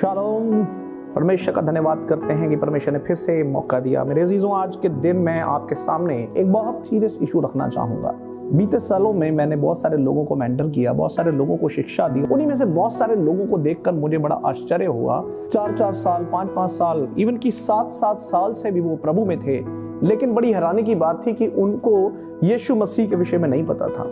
Shalom. परमेश्वर का धन्यवाद करते हैं कि परमेश्वर ने फिर से मौका दिया। मेरे अजीजों, आज के दिन मैं आपके सामने एक बहुत सीरियस इशू रखना चाहूंगा। बीते सालों में मैंने बहुत सारे लोगों को मेंटर किया, बहुत सारे लोगों को शिक्षा दी। उन्हीं में से बहुत सारे लोगों को देखकर मुझे बड़ा आश्चर्य हुआ। 4-4 साल, 5-5 साल, इवन कि 7-7 साल से भी वो प्रभु में थे, लेकिन बड़ी हैरानी की बात थी कि उनको यीशु मसीह के विषय में नहीं पता था।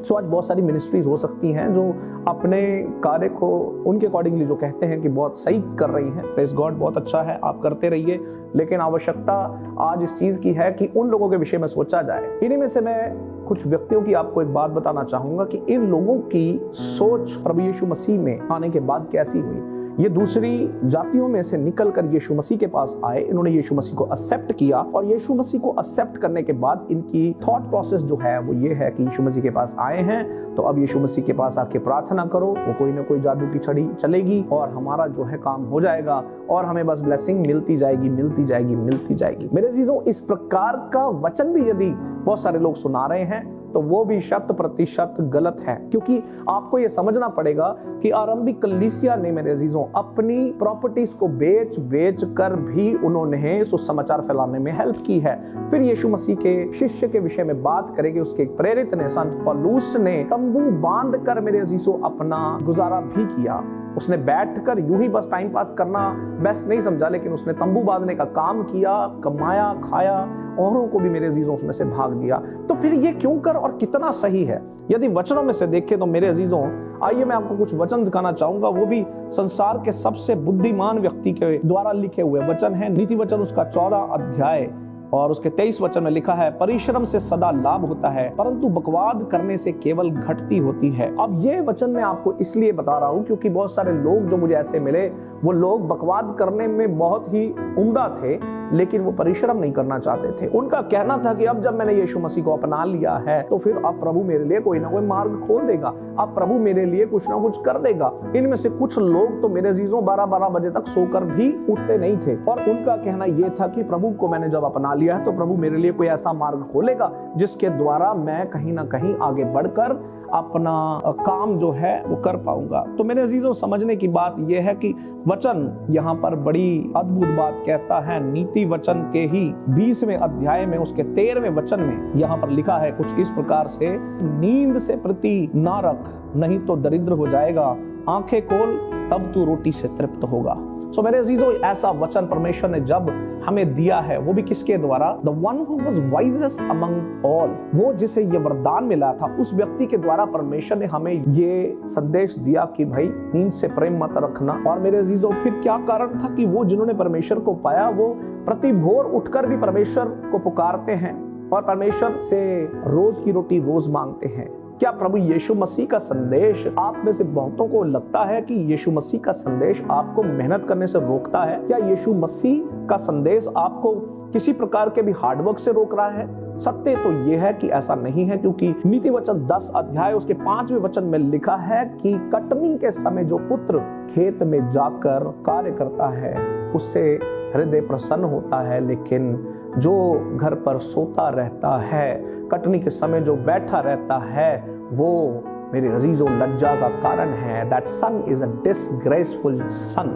आज बहुत सारी मिनिस्ट्रीज हो सकती हैं जो अपने कार्य को उनके अकॉर्डिंगली जो कहते हैं कि बहुत सही कर रही हैं। प्रेज गॉड, बहुत अच्छा है, आप करते रहिए। लेकिन आवश्यकता आज इस चीज की है कि उन लोगों के विषय में सोचा जाए। इन्हीं में से मैं कुछ व्यक्तियों की आपको एक बात बताना चाहूंगा कि इन लोगों की सोच प्रभु यीशु मसीह में आने के बाद कैसी हुई। ये दूसरी जातियों में से निकलकर यीशु मसीह के पास आए, इन्होंने यीशु मसीह को एक्सेप्ट किया और यीशु मसीह को एक्सेप्ट करने के बाद इनकी थॉट प्रोसेस जो है वो ये है कि यीशु मसीह के पास आए हैं तो अब यीशु मसीह के पास आके प्रार्थना करो, वो कोई ना कोई जादू की छड़ी चलेगी और हमारा जो है काम हो जाएगा और हमें बस ब्लेसिंग मिलती जाएगी, मिलती जाएगी, मिलती जाएगी। मेरे अजीजों, इस प्रकार का वचन भी यदि बहुत सारे लोग सुना रहे हैं तो वो भी 100% गलत है, क्योंकि आपको ये समझना पड़ेगा कि आरंभिक कलीसिया ने मेरे अजीजों अपनी प्रॉपर्टीज को बेच कर भी उन्होंने सुसमाचार फैलाने में हेल्प की है। फिर यीशु मसीह के शिष्य के विषय में बात करेंगे। उसके प्रेरित ने, संत पौलुस ने तंबू बांध कर मेरे अजीजों अपना गुजारा भी किया। उसने बैठकर यूं ही बस टाइम पास करना बेस्ट नहीं समझा, लेकिन उसने तंबू बांधने का काम किया, कमाया, खाया, औरों को भी मेरे अजीजों उसमें से भाग दिया। तो फिर ये क्यों कर और कितना सही है यदि वचनों में से देखें तो मेरे अजीजों, आइए मैं आपको कुछ वचन दिखाना चाहूंगा। वो भी संसार के सबसे बुद्धिमान व्यक्ति के द्वारा लिखे हुए वचन है। नीति वचन उसका 14 अध्याय और उसके 23 वचन में लिखा है, परिश्रम से सदा लाभ होता है परंतु बकवाद करने से केवल घटती होती है। अब ये वचन मैं आपको इसलिए बता रहा हूं क्योंकि बहुत सारे लोग जो मुझे ऐसे मिले, वो लोग बकवाद करने में बहुत ही उम्दा थे लेकिन वो परिश्रम नहीं करना चाहते थे। उनका कहना था कि अब जब मैंने यीशु मसीह को अपना लिया है तो फिर अब प्रभु मेरे लिए कोई ना कोई मार्ग खोल देगा, अब प्रभु मेरे लिए कुछ ना कुछ कर देगा। इनमें से कुछ लोग तो मेरे अजीजों 12-12 बजे तक सोकर भी उठते नहीं थे और उनका कहना यह था कि प्रभु को मैंने जब अपना लिया है तो प्रभु मेरे लिए कोई ऐसा मार्ग खोलेगा जिसके द्वारा मैं कहीं ना कहीं आगे बढ़कर अपना काम जो है वो कर पाऊंगा। तो मेरे अजीजों, समझने की बात यह है कि वचन यहाँ पर बड़ी अद्भुत बात कहता है। नीति वचन के ही 20वें अध्याय में उसके 13वें वचन में यहाँ पर लिखा है कुछ इस प्रकार से, नींद से प्रति ना रख नहीं तो दरिद्र हो जाएगा, आंखें खोल तब तू रोटी से तृप्त होगा। सो मेरे अजीजों, ऐसा वचन परमेश्वर ने जब हमें दिया है, वो भी किसके द्वारा? The one who was wisest among all, वो जिसे ये वरदान मिला था उस व्यक्ति के द्वारा परमेश्वर ने हमें ये संदेश दिया कि भाई नींद से प्रेम मत रखना। और मेरे अजीजों, फिर क्या कारण था कि वो जिन्होंने परमेश्वर को पाया वो प्रति भोर उठकर भी परमेश्वर को पुकारते हैं और परमेश्वर से रोज की रोटी रोज मांगते हैं। क्या प्रभु यीशु मसीह का संदेश आप में से बहुतों को लगता है कि यीशु मसीह का संदेश आपको मेहनत करने से रोकता है? क्या यीशु मसीह का संदेश आपको किसी प्रकार के भी हार्डवर्क से रोक रहा है? सत्य तो यह है कि ऐसा नहीं है, क्योंकि नीति वचन 10 अध्याय उसके 5वें वचन में लिखा है कि कटनी के समय जो पुत्र खेत में जाकर कार्य करता है उससे हृदय प्रसन्न होता है, लेकिन जो घर पर सोता रहता है, कटनी के समय जो बैठा रहता है, वो मेरे अजीजों लज्जा का कारण है। That son is a disgraceful son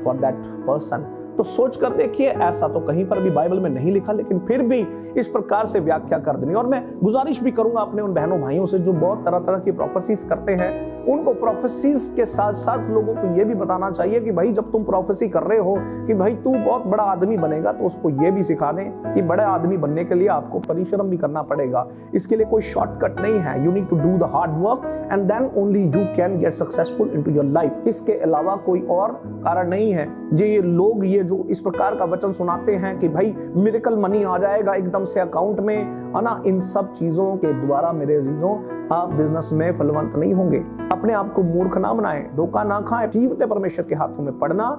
for that person। तो सोच कर देखिए, ऐसा तो कहीं पर भी बाइबल में नहीं लिखा, लेकिन फिर भी इस प्रकार से व्याख्या कर देनी। और मैं गुजारिश भी करूंगा अपने उन बहनों भाइयों से जो बहुत तरह तरह की प्रोफेसीज करते हैं, उनको प्रोफेसीज के साथ साथ लोगों को यह भी बताना चाहिए कि भाई जब तुम प्रोफेसी कर रहे हो कि भाई तू बहुत बड़ा आदमी बनेगा, तो उसको यह भी सिखा दें कि बड़े आदमी बनने के लिए आपको परिश्रम भी करना पड़ेगा। इसके लिए कोई शॉर्टकट नहीं है। You need to do the hard work and then only you can get successful into your life. इसके अलावा कोई और कारण नहीं है। ये लोग ये जो इस प्रकार का वचन सुनाते हैं कि भाई मिरेकल मनी आ जाएगा एकदम से अकाउंट में, है ना, इन सब चीजों के द्वारा मेरे अजीजों आप बिजनेस में फलवंत नहीं होंगे। अपने आप को मूर्ख ना बनाएं, धोखा ना खाएं। जीवते परमेश्वर के हाथों में पड़ना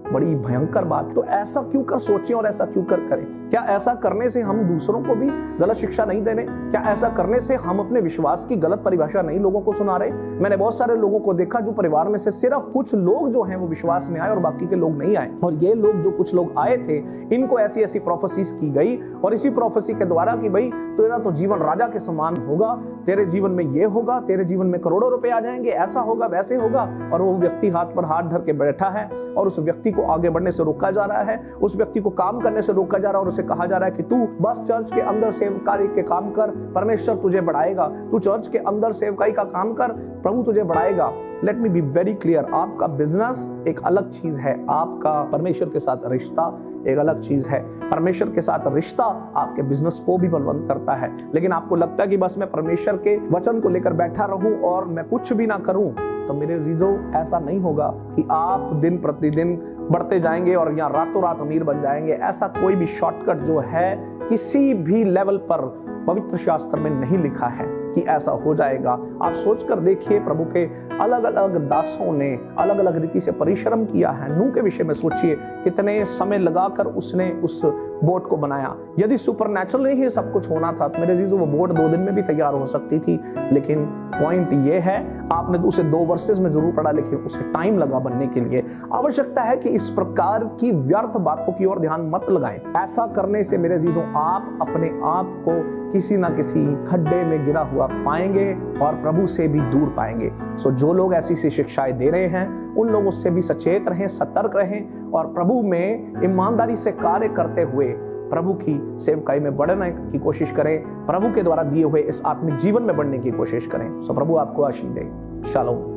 बड़ी भयंकर बात। तो ऐसा क्यों कर सोचें और ऐसा क्यों कर करें? क्या ऐसा करने से हम दूसरों को भी गलत शिक्षा नहीं दे रहे? क्या ऐसा करने से हम अपने विश्वास की गलत परिभाषा नहीं लोगों को सुना रहे? मैंने बहुत सारे लोगों को देखा जो परिवार में से सिर्फ कुछ लोग जो हैं वो विश्वास में आए और बाकी के लोग नहीं आए। और ये लोग जो कुछ लोग आए थे, इनको ऐसी ऐसी प्रोफेसीज की गई और इसी प्रोफेसी के द्वारा कि भाई तेरा तो जीवन राजा के समान होगा, तेरे जीवन में ये होगा, तेरे जीवन में करोड़ों रुपए आ जाएंगे, ऐसा होगा वैसे होगा। और वो व्यक्ति हाथ पर हाथ धर के बैठा है और उस व्यक्ति को आगे बढ़ने से रोका जा रहा है, उस व्यक्ति को काम करने से रोका जा रहा है और उसे कहा जा रहा है कि तू बस चर्च के अंदर सेवकाई के काम कर, परमेश्वर तुझे बढ़ाएगा। तू चर्च के अंदर सेवकाई का काम कर, प्रभु तुझे बढ़ाएगा। Let me be very clear, आपका बिजनेस एक अलग चीज है, आपका परमेश्वर के साथ रिश्ता एक अलग चीज है। परमेश्वर के साथ रिश्ता आपके बिजनेस को भी बलवंत करता है। लेकिन आपको लगता है कि बस मैं परमेश्वर के वचन को लेकर बैठा रहूं और मैं कुछ भी ना करूं, तो मेरे अजीजों ऐसा नहीं होगा कि आप दिन प्रतिदिन बढ़ते जाएंगे और यहाँ रातों रात अमीर बन जाएंगे। ऐसा कोई भी शॉर्टकट जो है किसी भी लेवल पर पवित्र शास्त्र में नहीं लिखा है कि ऐसा हो जाएगा। आप सोच कर देखिए, प्रभु के अलग अलग दासों ने अलग अलग रीति से परिश्रम किया है। नूह के विषय में सोचिए, कितने समय लगाकर उसने उस बोट को बनाया। यदि सुपरनैचुरल ही सब कुछ होना था तो मेरे अजीजों वो बोट 2 दिन में भी तैयार हो सकती थी। लेकिन पॉइंट ये है, आपने तो उसे 2 वर्सेस में जरूर पढ़ा, लेकिन उसे टाइम लगा बनने के लिए। आवश्यकता है कि इस प्रकार की व्यर्थ बातों की ओर ध्यान मत लगाएं। ऐसा करने से मेरे अजीजों आप अपने आप को किसी ना किसी खड्डे में गिरा हुआ पाएंगे और प्रभु से भी दूर पाएंगे। सो जो लोग ऐसी सी शिक्षाएं दे रहे हैं, उन लोगों से भी सचेत रहें, सतर्क रहें और प्रभु में ईमानदारी से कार्य करते हुए प्रभु की सेवकाई में बढ़ने की कोशिश करें, प्रभु के द्वारा दिए हुए इस आत्मिक जीवन में बढ़ने की कोशिश करें। सो प्रभु आपको आशीष दे। शालोम।